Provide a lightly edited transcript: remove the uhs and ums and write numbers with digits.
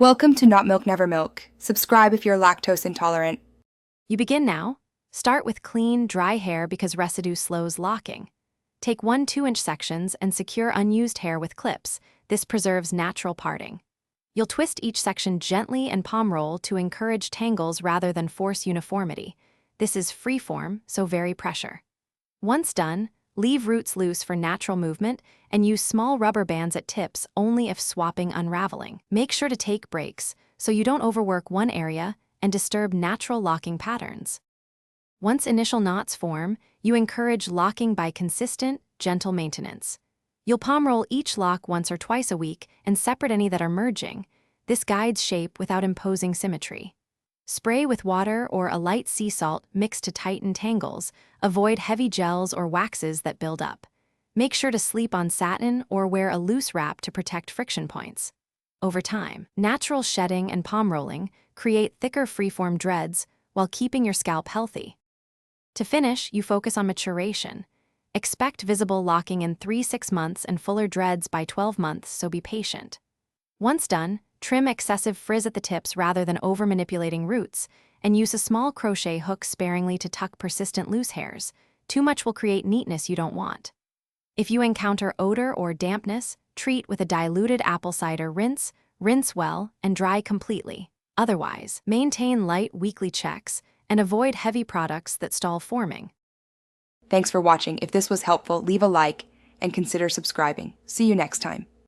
Welcome to Not Milk Never Milk. Subscribe if you're lactose intolerant. You begin now. Start with clean, dry hair because residue slows locking. Take 1 2-inch sections and secure unused hair with clips. This preserves natural parting. You'll twist each section gently and palm roll to encourage tangles rather than force uniformity. This is freeform, so vary pressure. Once done, leave roots loose for natural movement and use small rubber bands at tips only if swapping unraveling. Make sure to take breaks so you don't overwork one area and disturb natural locking patterns. Once initial knots form, you encourage locking by consistent, gentle maintenance. You'll palm roll each lock once or twice a week and separate any that are merging. This guides shape without imposing symmetry. Spray with water or a light sea salt mixed to tighten tangles. Avoid heavy gels or waxes that build up. Make sure to sleep on satin or wear a loose wrap to protect friction points. Over time, natural shedding and palm rolling create thicker freeform dreads while keeping your scalp healthy. To finish, you focus on maturation. Expect visible locking in 3-6 months and fuller dreads by 12 months, so be patient. Once done, trim excessive frizz at the tips rather than over-manipulating roots, and use a small crochet hook sparingly to tuck persistent loose hairs. Too much will create neatness you don't want. If you encounter odor or dampness, treat with a diluted apple cider rinse well, and dry completely. Otherwise, maintain light weekly checks and avoid heavy products that stall forming. Thanks for watching. If this was helpful, leave a like and consider subscribing. See you next time.